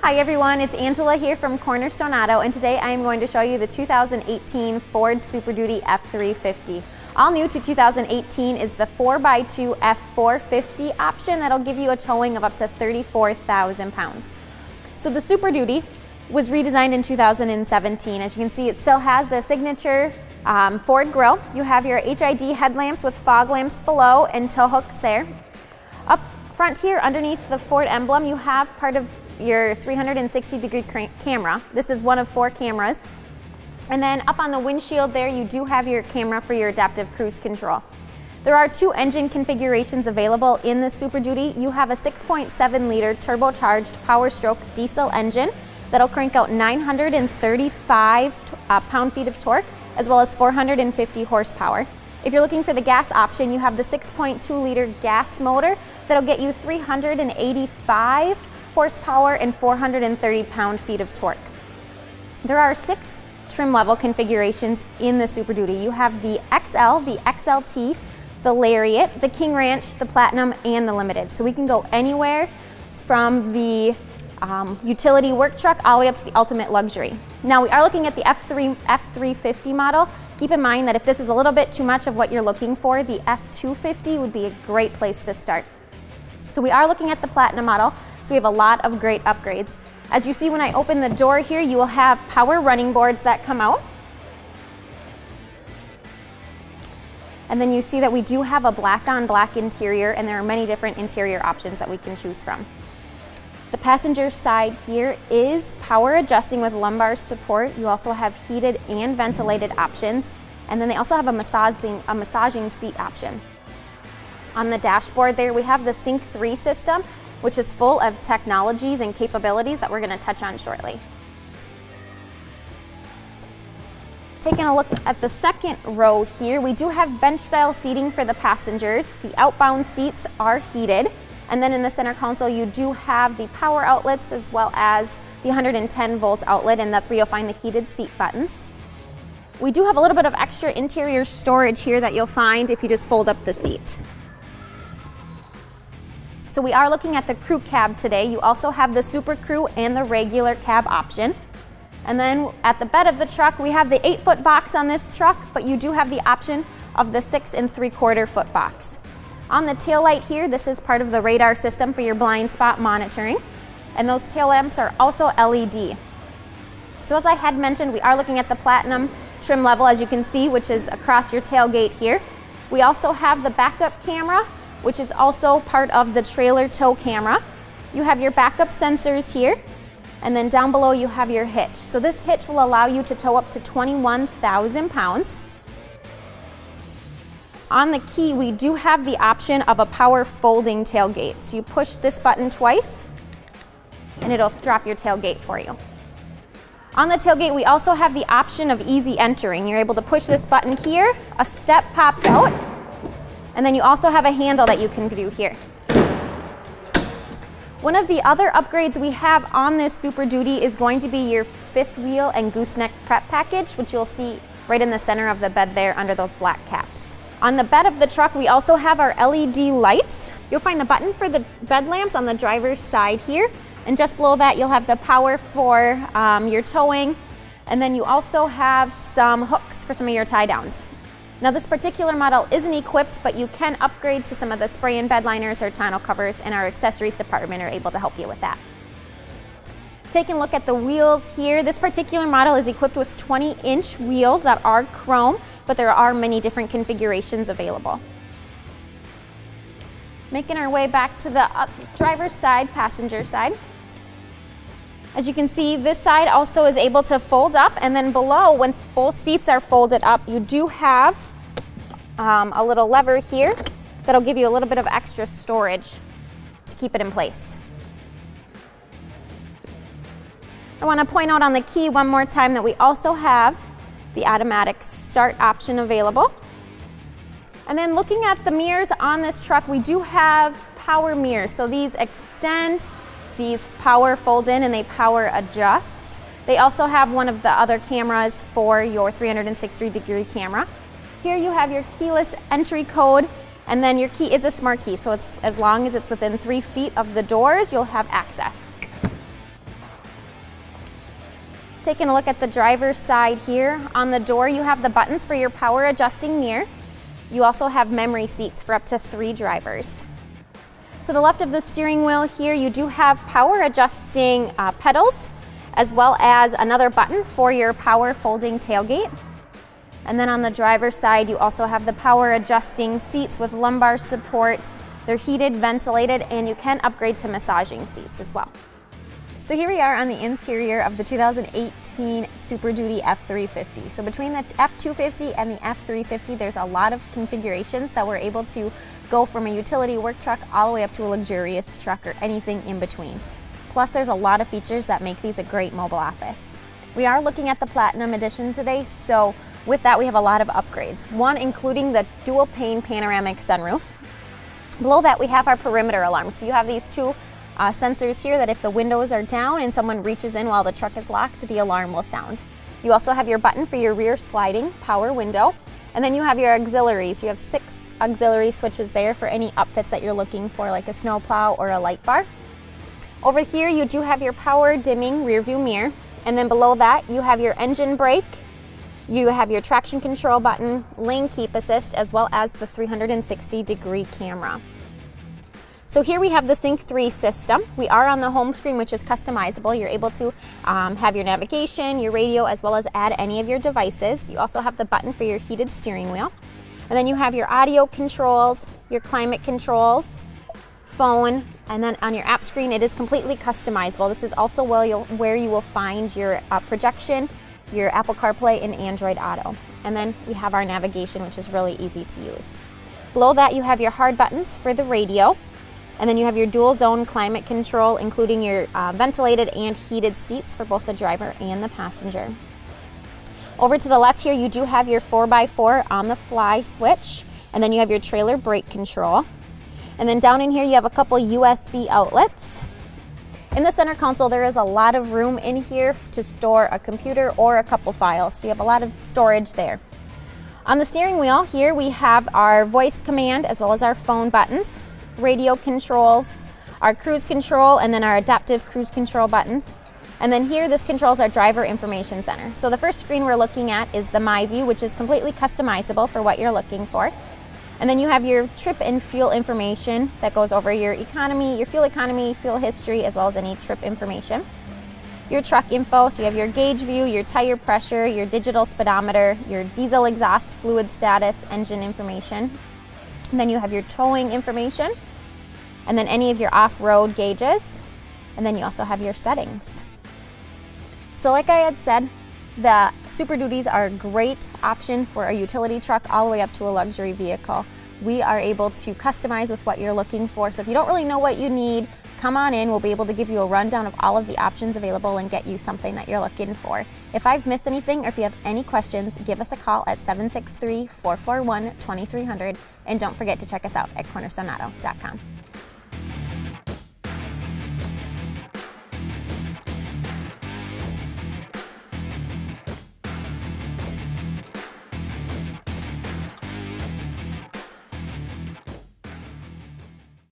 Hi everyone, it's Angela here from Cornerstone Auto, and today I am going to show you the 2018 Ford Super Duty F350. All new to 2018 is the 4x2 F450 option that'll give you a towing of up to 34,000 pounds. So the Super Duty was redesigned in 2017. As you can see, it still has the signature Ford grille. You have your HID headlamps with fog lamps below and tow hooks there. Up front here, underneath the Ford emblem, you have part of your 360-degree camera. This is one of 4 cameras. And then up on the windshield there, you do have your camera for your adaptive cruise control. There are 2 engine configurations available in the Super Duty. You have a 6.7-liter turbocharged Power-Stroke diesel engine that'll crank out 935 pound-feet of torque, as well as 450 horsepower. If you're looking for the gas option, you have the 6.2-liter gas motor that'll get you 385 horsepower and 430 pound-feet of torque. There are 6 trim level configurations in the Super Duty. You have the XL, the XLT, the Lariat, the King Ranch, the Platinum, and the Limited. So we can go anywhere from the utility work truck all the way up to the ultimate luxury. Now we are looking at the F350 model. Keep in mind that if this is a little bit too much of what you're looking for, the F250 would be a great place to start. So we are looking at the Platinum model. So we have a lot of great upgrades. As you see when I open the door here, you will have power running boards that come out. And then you see that we do have a black on black interior, and there are many different interior options that we can choose from. The passenger side here is power adjusting with lumbar support. You also have heated and ventilated options. And then they also have a massaging seat option. On the dashboard there, we have the Sync 3 system, which is full of technologies and capabilities that we're going to touch on shortly. Taking a look at the second row here, we do have bench style seating for the passengers. The outbound seats are heated. And then in the center console, you do have the power outlets as well as the 110 volt outlet, and that's where you'll find the heated seat buttons. We do have a little bit of extra interior storage here that you'll find if you just fold up the seat. So we are looking at the crew cab today. You also have the Super Crew and the regular cab option. And then at the bed of the truck, we have the 8-foot box on this truck, but you do have the option of the 6 3/4 foot box. On the tail light here, this is part of the radar system for your blind spot monitoring. And those tail lamps are also LED. So as I had mentioned, we are looking at the Platinum trim level, as you can see, which is across your tailgate here. We also have the backup camera, which is also part of the trailer tow camera. You have your backup sensors here, and then down below you have your hitch. So this hitch will allow you to tow up to 21,000 pounds. On the key, we do have the option of a power folding tailgate. So you push this button twice, and it'll drop your tailgate for you. On the tailgate, we also have the option of easy entering. You're able to push this button here, a step pops out, and then you also have a handle that you can do here. One of the other upgrades we have on this Super Duty is going to be your 5th wheel and gooseneck prep package, which you'll see right in the center of the bed there under those black caps. On the bed of the truck, we also have our LED lights. You'll find the button for the bed lamps on the driver's side here, and just below that you'll have the power for your towing, and then you also have some hooks for some of your tie downs. Now this particular model isn't equipped, but you can upgrade to some of the spray and bed liners or tonneau covers, and our accessories department are able to help you with that. Taking a look at the wheels here, this particular model is equipped with 20-inch wheels that are chrome, but there are many different configurations available. Making our way back to the driver's side, passenger side. As you can see, this side also is able to fold up, and then below, once both seats are folded up, you do have a little lever here that'll give you a little bit of extra storage to keep it in place. I want to point out on the key one more time that we also have the automatic start option available. And then looking at the mirrors on this truck, we do have power mirrors. So these extend, these power fold in, and they power adjust. They also have one of the other cameras for your 360-degree camera. Here you have your keyless entry code, and then your key is a smart key, so it's as long as it's within 3 feet of the doors, you'll have access. Taking a look at the driver's side here, on the door you have the buttons for your power adjusting mirror. You also have memory seats for up to 3 drivers. To the left of the steering wheel here, you do have power adjusting pedals, as well as another button for your power folding tailgate. And then on the driver's side, you also have the power adjusting seats with lumbar support. They're heated, ventilated, and you can upgrade to massaging seats as well. So here we are on the interior of the 2018 Super Duty F350. So between the F250 and the F350, there's a lot of configurations that we're able to go from a utility work truck all the way up to a luxurious truck or anything in between. Plus, there's a lot of features that make these a great mobile office. We are looking at the Platinum Edition today, so with that we have a lot of upgrades. One including the dual pane panoramic sunroof. Below that we have our perimeter alarm. So you have these 2 sensors here that if the windows are down and someone reaches in while the truck is locked, the alarm will sound. You also have your button for your rear sliding power window. And then you have your auxiliaries. You have 6 auxiliary switches there for any upfits that you're looking for, like a snowplow or a light bar. Over here you do have your power dimming rear view mirror. And then below that you have your engine brake. You have your traction control button, lane keep assist, as well as the 360-degree camera. So here we have the Sync 3 system. We are on the home screen, which is customizable. You're able to have your navigation, your radio, as well as add any of your devices. You also have the button for your heated steering wheel. And then you have your audio controls, your climate controls, phone, and then on your app screen, it is completely customizable. This is also where you will find your projection, your Apple CarPlay, and Android Auto. And then we have our navigation, which is really easy to use. Below that, you have your hard buttons for the radio. And then you have your dual zone climate control, including your ventilated and heated seats for both the driver and the passenger. Over to the left here, you do have your 4x4 on the fly switch. And then you have your trailer brake control. And then down in here, you have a couple USB outlets. In the center console, there is a lot of room in here to store a computer or a couple files, so you have a lot of storage there. On the steering wheel here, we have our voice command as well as our phone buttons, radio controls, our cruise control, and then our adaptive cruise control buttons. And then here, this controls our driver information center. So the first screen we're looking at is the My View, which is completely customizable for what you're looking for. And then you have your trip and fuel information that goes over your economy, your fuel history, as well as any trip information. Your truck info, so you have your gauge view, your tire pressure, your digital speedometer, your diesel exhaust fluid status, engine information. And then you have your towing information, and then any of your off-road gauges. And then you also have your settings. So like I had said, the Super Duties are a great option for a utility truck all the way up to a luxury vehicle. We are able to customize with what you're looking for. So if you don't really know what you need, come on in. We'll be able to give you a rundown of all of the options available and get you something that you're looking for. If I've missed anything or if you have any questions, give us a call at 763-441-2300. And don't forget to check us out at cornerstoneauto.com.